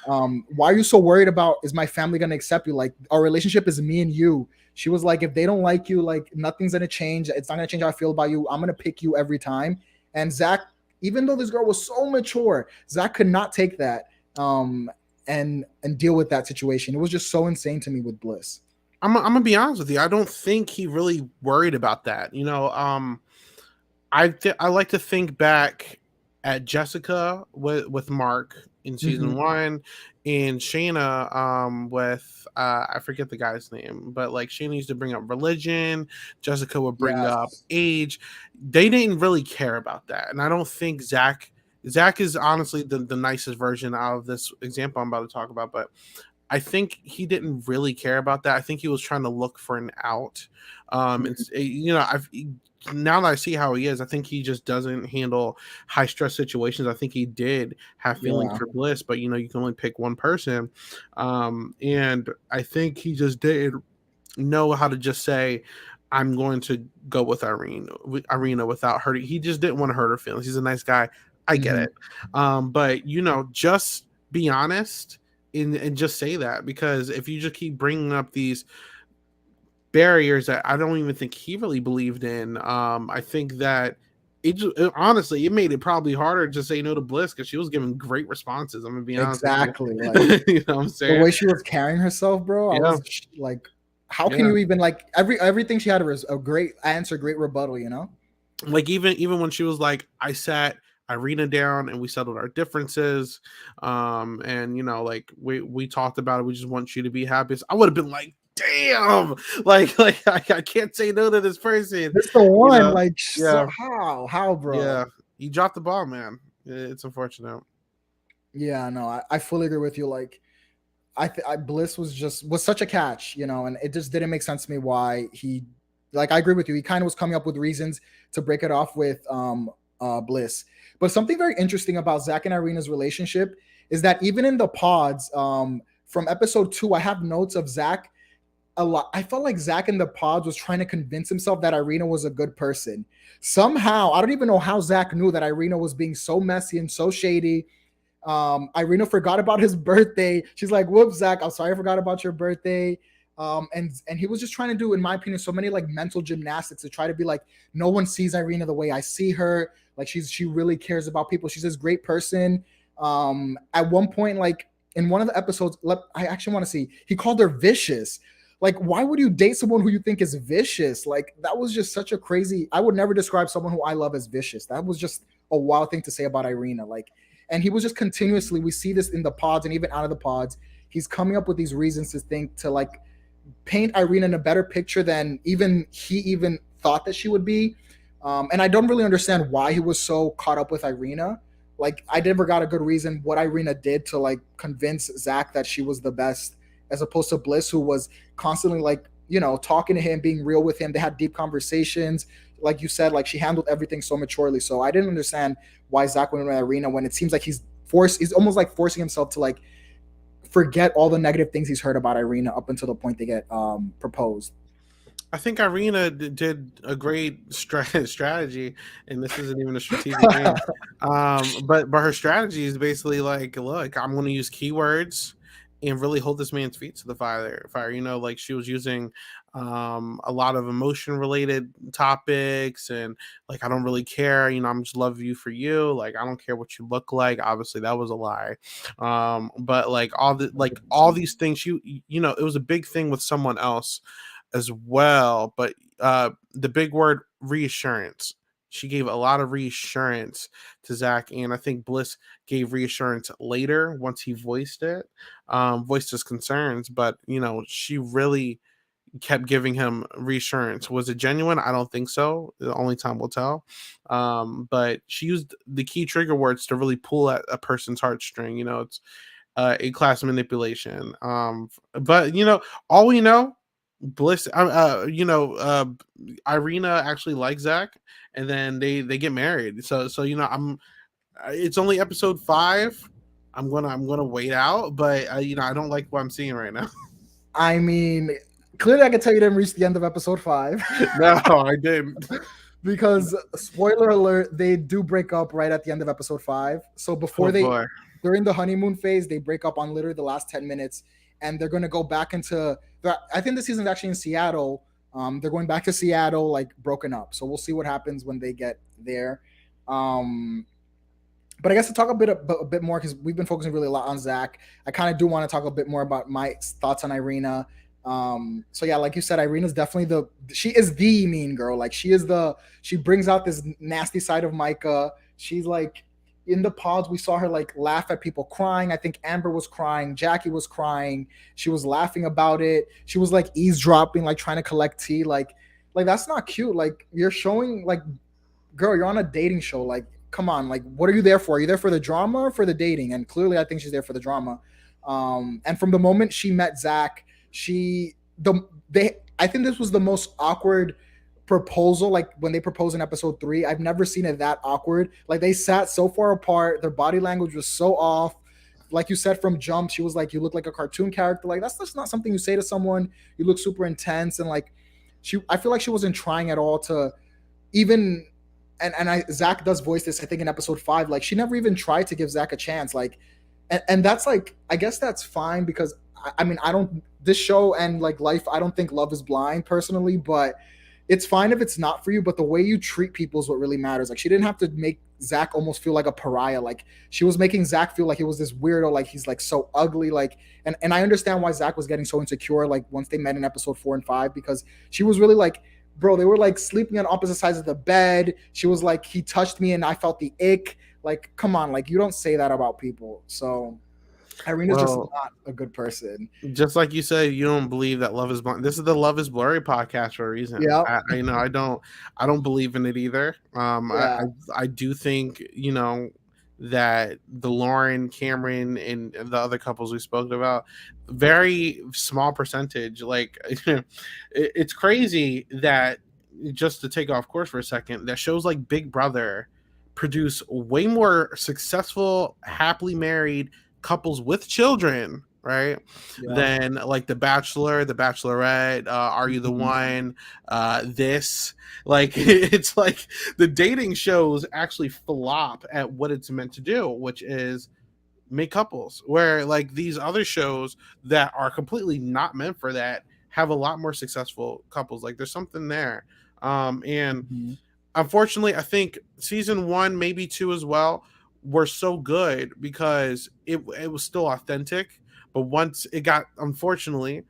Speaker 1: why are you so worried about, is my family going to accept you? Like, our relationship is me and you. She was like, if they don't like you, like nothing's going to change. It's not going to change how I feel about you. I'm going to pick you every time. And Zach, even though this girl was so mature, Zach could not take that and deal with that situation. It was just so insane to me with Bliss.
Speaker 2: I'm gonna be honest with you. I don't think he really worried about that. I like to think back at Jessica with Mark in season
Speaker 1: Mm-hmm.
Speaker 2: 1, and Shayna with I forget the guy's name, but like Shayna used to bring up religion, Jessica would bring up
Speaker 1: Yes.
Speaker 2: age. They didn't really care about that, and I don't think Zach is honestly the nicest version out of this example I'm about to talk about, but I think he didn't really care about that. I think he was trying to look for an out.
Speaker 1: Mm-hmm.
Speaker 2: I've now that I see how he is, I think he just doesn't handle high stress situations. I think he did have feelings
Speaker 1: Yeah.
Speaker 2: for Bliss, but you can only pick one person, and I think he just didn't know how to just say, "I'm going to go with Irina without hurting." He just didn't want to hurt her feelings. He's a nice guy. I get
Speaker 1: Mm-hmm.
Speaker 2: it, but just be honest and just say that, because if you just keep bringing up these barriers that I don't even think he really believed in, I think that honestly it made it probably harder to say no to Bliss, because she was giving great responses. I'm gonna be honest with you.
Speaker 1: Exactly. Like,
Speaker 2: You know what I'm
Speaker 1: the
Speaker 2: saying?
Speaker 1: way she was carrying herself, bro, I
Speaker 2: Yeah,
Speaker 1: was like, how can
Speaker 2: yeah.
Speaker 1: you even like everything she had was a great answer, great rebuttal, you know?
Speaker 2: Like even when she was like, I sat Irina down and we settled our differences, and like we talked about it. We just want you to be happy. I would have been like, damn, like I can't say no to this person,
Speaker 1: This the
Speaker 2: you
Speaker 1: one,
Speaker 2: know?
Speaker 1: like,
Speaker 2: Yeah,
Speaker 1: so how, bro?
Speaker 2: yeah.
Speaker 1: Like,
Speaker 2: You dropped the ball, man. It's unfortunate.
Speaker 1: yeah, no, I fully agree with you. Like, Bliss was such a catch, and it just didn't make sense to me why he, like, I agree with you. He kind of was coming up with reasons to break it off with Bliss. But something very interesting about Zach and Irina's relationship is that even in the pods, from episode 2, I have notes of Zach a lot. I felt like Zach in the pods was trying to convince himself that Irina was a good person. Somehow, I don't even know how Zach knew that Irina was being so messy and so shady. Irina forgot about his birthday. She's like, "Whoops, Zach, I'm sorry I forgot about your birthday." And he was just trying to do, in my opinion, so many like mental gymnastics to try to be like, no one sees Irina the way I see her. Like, she really cares about people. She's this great person. At one point, like in one of the episodes, I actually want to see, he called her vicious. Like, why would you date someone who you think is vicious? Like, that was just such a crazy. I would never describe someone who I love as vicious. That was just a wild thing to say about Irina. Like, and he was just continuously, we see this in the pods and even out of the pods, he's coming up with these reasons to think, to like paint Irina in a better picture than even he even thought that she would be. And I don't really understand why he was so caught up with Irina. Like, I never got a good reason what Irina did to like convince Zach that she was the best, as opposed to Bliss, who was constantly like, talking to him, being real with him. They had deep conversations. Like you said, like, she handled everything so maturely. So I didn't understand why Zach went with Irina when it seems like he's almost like forcing himself to like forget all the negative things he's heard about Irina up until the point they get proposed.
Speaker 2: I think Irina did a great strategy, and this isn't even a strategic game. But her strategy is basically like, look, I'm going to use keywords and really hold this man's feet to the fire. Like she was using a lot of emotion related topics, and like, I don't really care. I'm just love you for you. Like, I don't care what you look like. Obviously, that was a lie. But like all these things, it was a big thing with someone else as well. But the big word reassurance. She gave a lot of reassurance to Zach, and I think Bliss gave reassurance later once he voiced his concerns. But she really kept giving him reassurance. Was it genuine? I don't think so. The only time will tell. But she used the key trigger words to really pull at a person's heartstring. It's a class manipulation. But all we know, Bliss, Irina actually likes Zach, and then they get married. So I'm. It's only episode 5. I'm gonna wait out, but I don't like what I'm seeing right now.
Speaker 1: I mean, clearly I can tell you didn't reach the end of episode 5.
Speaker 2: No, I didn't.
Speaker 1: Because spoiler alert, they do break up right at the end of episode 5. So
Speaker 2: Oh
Speaker 1: before they
Speaker 2: boy.
Speaker 1: during the honeymoon phase, they break up on literally the last 10 minutes, and they're gonna go back into I think the season's actually in Seattle. They're going back to Seattle, like broken up. So we'll see what happens when they get there. Um, but I guess to talk a bit more, because we've been focusing really a lot on Zach. I kind of do want to talk a bit more about my thoughts on Irina. So yeah, like you said, Irina's definitely she is the mean girl. Like she brings out this nasty side of Micah. She's like in the pods, we saw her like laugh at people crying. I think Amber was crying, Jackie was crying. She was laughing about it. She was like eavesdropping, like trying to collect tea. Like that's not cute. Like you're showing like, girl, you're on a dating show. Like, come on. Like, what are you there for? Are you there for the drama or for the dating? And clearly, I think she's there for the drama. And from the moment she met Zach, I think this was the most awkward proposal. Like when they proposed in episode 3, I've never seen it that awkward. Like they sat so far apart. Their body language was so off. Like you said from jump, she was like, "You look like a cartoon character." Like that's just not something you say to someone. You look super intense, and like I feel like she wasn't trying at all to even Zach does voice this, I think, in episode 5. Like she never even tried to give Zach a chance. Like, and that's like, I guess that's fine because I mean, I don't, this show and like life, I don't think love is blind personally, but it's fine if it's not for you. But the way you treat people is what really matters. Like she didn't have to make Zach almost feel like a pariah. Like she was making Zach feel like he was this weirdo, like he's like so ugly. Like, and I understand why Zach was getting so insecure. Like once they met in episode 4 and 5, because she was really like, bro, they were like sleeping on opposite sides of the bed. She was like, he touched me and I felt the ick. Like, come on, like you don't say that about people. So Irina's just not a good person.
Speaker 2: Just like you said, you don't believe that love is blind. This is the Love is Blurry podcast for a reason.
Speaker 1: Yeah.
Speaker 2: I don't believe in it either.
Speaker 1: Yeah.
Speaker 2: I do think, that the Lauren, Cameron, and the other couples we spoke about, very small percentage. Like it's crazy that, just to take off course for a second, that shows like Big Brother produce way more successful, happily married couples with children, right?
Speaker 1: Yeah.
Speaker 2: Than like The Bachelor, The Bachelorette, Are You the One? This, like, it's like the dating shows actually flop at what it's meant to do, which is make couples. Where like these other shows that are completely not meant for that have a lot more successful couples. Like there's something there. And unfortunately, I think season 1, maybe 2 as well, were so good because it was still authentic. But once it got, unfortunately,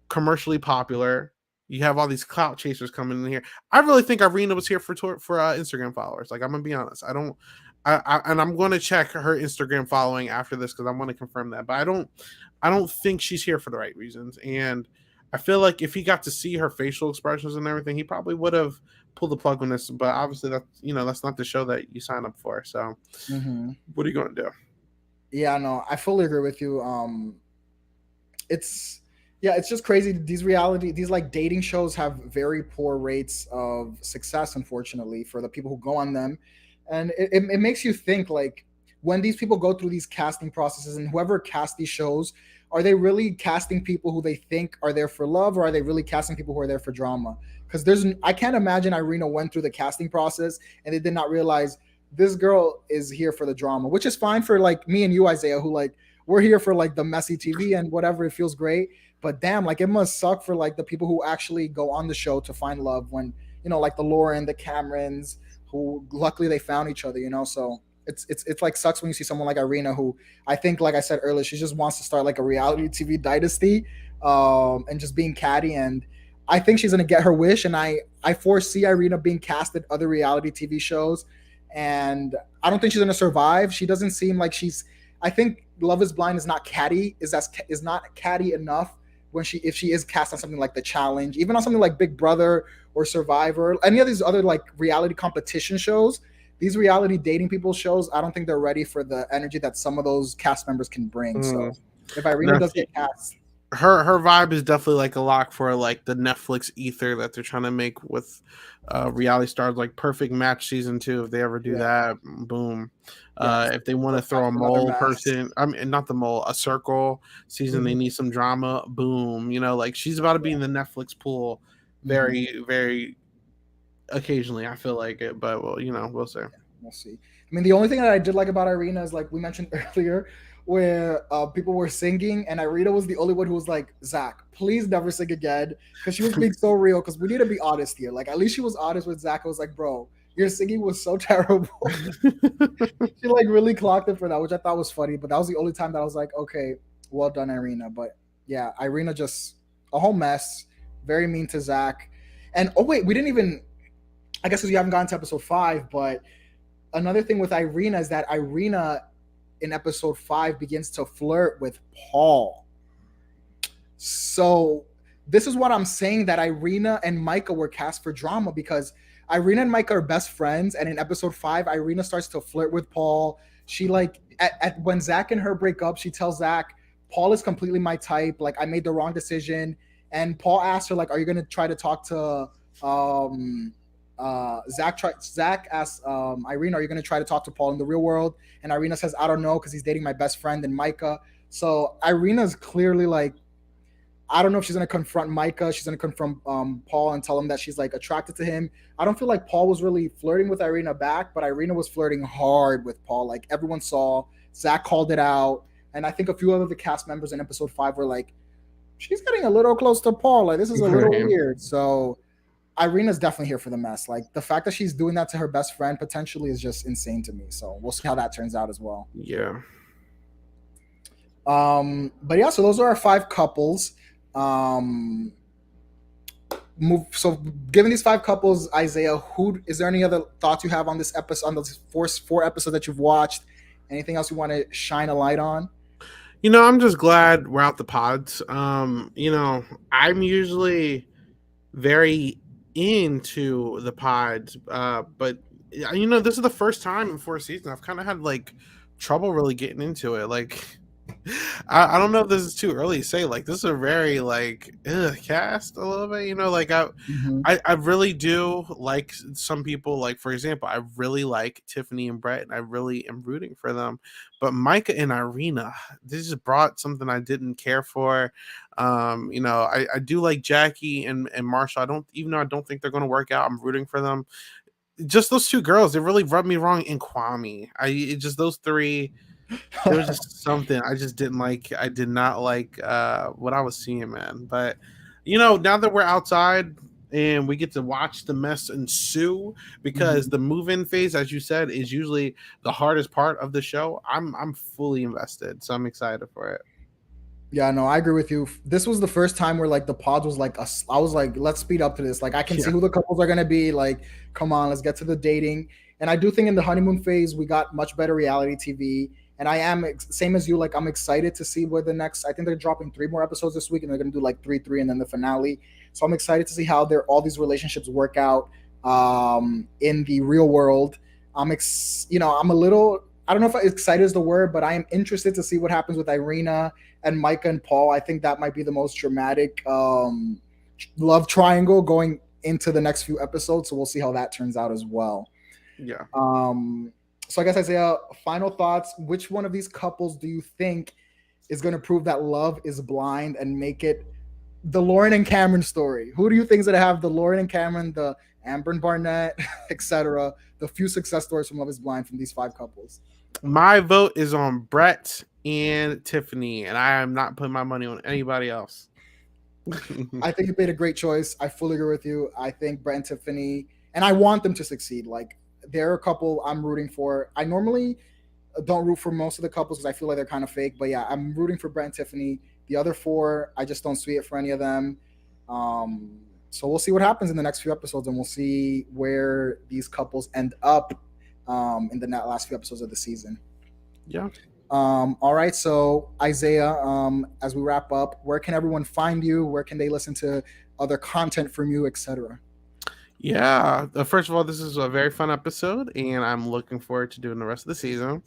Speaker 2: commercially popular, you have all these clout chasers coming in here. I really think Irina was here for Instagram followers. Like, I'm gonna be honest. And I'm going to check her Instagram following after this because I want to confirm that. But I don't think she's here for the right reasons. And I feel like if he got to see her facial expressions and everything, he probably would have pulled the plug on this. But obviously, that's not the show that you sign up for. So, what are you going to do?
Speaker 1: Yeah, no, I fully agree with you. It's just crazy. These like dating shows have very poor rates of success, unfortunately, for the people who go on them. And it makes you think, like, when these people go through these casting processes, and whoever casts these shows, are they really casting people who they think are there for love, or are they really casting people who are there for drama? Because I can't imagine Irina went through the casting process and they did not realize this girl is here for the drama, which is fine for like me and you, Isaiah, who like we're here for like the messy TV and whatever. It feels great, but damn, like it must suck for like the people who actually go on the show to find love when, like the Lauren, the Camerons, who luckily they found each other, So it's like sucks when you see someone like Irina, who I think, like I said earlier, she just wants to start like a reality TV dynasty, and just being catty. And I think she's gonna get her wish, and I foresee Irina being cast at other reality TV shows, and I don't think she's gonna survive. She doesn't seem like she's. I think Love Is Blind is not catty. Is not catty enough if she is cast on something like The Challenge, even on something like Big Brother or Survivor, any of these other like reality competition shows. These reality dating people shows, I don't think they're ready for the energy that some of those cast members can bring. So if Irina does get cast,
Speaker 2: her vibe is definitely like a lock for like the Netflix ether that they're trying to make with reality stars, like Perfect Match season 2. If they ever do
Speaker 1: Yeah.
Speaker 2: that, boom.
Speaker 1: Yes.
Speaker 2: If they want
Speaker 1: We're
Speaker 2: to
Speaker 1: back
Speaker 2: throw a
Speaker 1: to another
Speaker 2: mole
Speaker 1: mess.
Speaker 2: person, I mean not the mole, a circle season, they
Speaker 1: Mhm.
Speaker 2: need some drama, boom. Like she's about to be in the Netflix pool
Speaker 1: Mhm.
Speaker 2: very, very occasionally. I feel like it, but well, we'll see.
Speaker 1: We'll see. I mean, the only thing that I did like about Irina is like we mentioned earlier, where people were singing, and Irina was the only one who was like, "Zach, please never sing again," because she was being so real. Because we need to be honest here. Like, at least she was honest with Zach. I was like, "Bro, your singing was so terrible." She like really clocked it for that, which I thought was funny. But that was the only time that I was like, "Okay, well done, Irina." But yeah, Irina just a whole mess. Very mean to Zach. And oh wait, we didn't even. I guess because you haven't gotten to episode 5, but another thing with Irina is that Irina in episode 5 begins to flirt with Paul. So this is what I'm saying, that Irina and Micah were cast for drama, because Irina and Micah are best friends, and in episode 5, Irina starts to flirt with Paul. She like when Zach and her break up, she tells Zach, Paul is completely my type. Like I made the wrong decision. And Paul asks her, like, are you gonna try to talk to Zach asks Irina, are you gonna try to talk to Paul in the real world? And Irina says, I don't know, because he's dating my best friend and Micah. So Irina's clearly like, I don't know if she's gonna confront Micah. She's gonna confront Paul and tell him that she's like attracted to him. I don't feel like Paul was really flirting with Irina back, but Irina was flirting hard with Paul. Like everyone saw. Zach called it out, and I think a few other the cast members in episode 5 were like, she's getting a little close to Paul. Like this is a little
Speaker 2: Right.
Speaker 1: weird. So Irina's definitely here for the mess. Like the fact that she's doing that to her best friend potentially is just insane to me. So we'll see how that turns out as well.
Speaker 2: Yeah.
Speaker 1: But yeah, so those are our 5 couples. Um, so given these 5 couples, Isaiah, who is there any other thoughts you have on this episode, on those four episodes that you've watched? Anything else you want to shine a light on?
Speaker 2: I'm just glad we're out the pods. I'm usually very into the pods, but this is the first time in 4 seasons I've kind of had like trouble really getting into it. Like, I don't know if this is too early to say. Like, this is a very like cast a little bit. Like
Speaker 1: Mm-hmm.
Speaker 2: I really do like some people. Like, for example, I really like Tiffany and Brett, and I really am rooting for them. But Micah and Irina, this just brought something I didn't care for. I do like Jackie and Marshall. I don't, even though I don't think they're going to work out, I'm rooting for them. Just those 2 girls, they really rubbed me wrong. In Kwame, just those 3. There was just something I just didn't like. I did not like what I was seeing, man. But now that we're outside and we get to watch the mess ensue, because
Speaker 1: Mm-hmm.
Speaker 2: the move-in phase, as you said, is usually the hardest part of the show. I'm fully invested, so I'm excited for it.
Speaker 1: Yeah, no, I agree with you. This was the first time where like the pods was like, I was like, let's speed up to this. Like, I can see
Speaker 2: Yeah,
Speaker 1: who the couples are gonna be. Like, come on, let's get to the dating. And I do think in the honeymoon phase we got much better reality TV. And I am same as you. Like, I'm excited to see where the next. I think they're dropping 3 more episodes this week, and they're gonna do like 3, and then the finale. So I'm excited to see how all these relationships work out in the real world. I'm a little. I don't know if excited is the word, but I am interested to see what happens with Irina and Micah and Paul. I think that might be the most dramatic love triangle going into the next few episodes. So we'll see how that turns out as well.
Speaker 2: yeah.
Speaker 1: Um, so I guess Isaiah, final thoughts. Which one of these couples do you think is going to prove that love is blind and make it the Lauren and Cameron story? Who do you think is going to have the Lauren and Cameron, the Amber and Barnett, etc., the few success stories from Love is Blind from these 5 couples?
Speaker 2: My vote is on Brett and Tiffany, and I am not putting my money on anybody else.
Speaker 1: I think you made a great choice. I fully agree with you. I think Brett and Tiffany, and I want them to succeed. Like they're a couple I'm rooting for. I normally don't root for most of the couples because I feel like they're kind of fake. But yeah, I'm rooting for Brett and Tiffany. The other 4, I just don't see it for any of them. Um, so we'll see what happens in the next few episodes, and we'll see where these couples end up in the last few episodes of the season.
Speaker 2: Yeah.
Speaker 1: All right, so Isaiah, as we wrap up, where can everyone find you? Where can they listen to other content from you, etc.?
Speaker 2: Yeah. First of all, this is a very fun episode, and I'm looking forward to doing the rest of the season.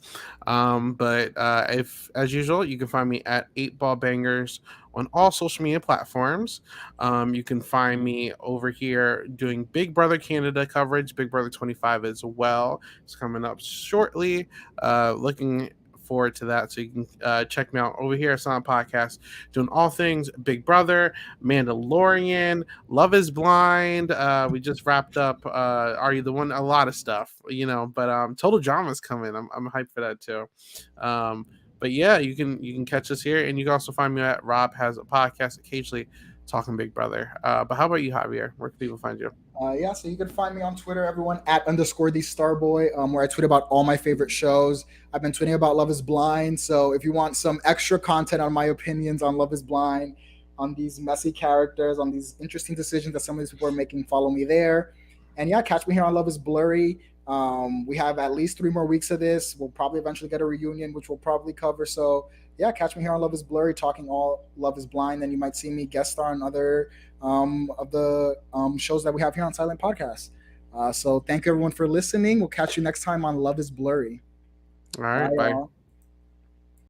Speaker 2: But if, as usual, you can find me at 8 Ball Bangers on all social media platforms. You can find me over here doing Big Brother Canada coverage, Big Brother 25 as well. It's coming up shortly. Looking forward to that. So you can check me out over here at Silent Podcast, doing all things Big Brother, Mandalorian, Love is Blind. We just wrapped up Are You the One? A lot of stuff, but Total Drama's coming. I'm hyped for that too. But yeah, you can catch us here, and you can also find me at Rob Has a Podcast, occasionally talking Big Brother. But how about you, Javier? Where can people find you?
Speaker 1: Yeah, so you can find me on Twitter, everyone, at _ the Starboy, where I tweet about all my favorite shows. I've been tweeting about Love is Blind. So if you want some extra content on my opinions on Love is Blind, on these messy characters, on these interesting decisions that some of these people are making, follow me there. And yeah, catch me here on Love is Blurry. We have at least 3 more weeks of this. We'll probably eventually get a reunion, which we'll probably cover. So yeah, catch me here on Love is Blurry, talking all Love is Blind. Then you might see me guest star on other of the shows that we have here on Silent Podcast. So thank everyone for listening. We'll catch you next time on Love is Blurry.
Speaker 2: All
Speaker 1: Bye,
Speaker 2: right, bye.
Speaker 1: y'all.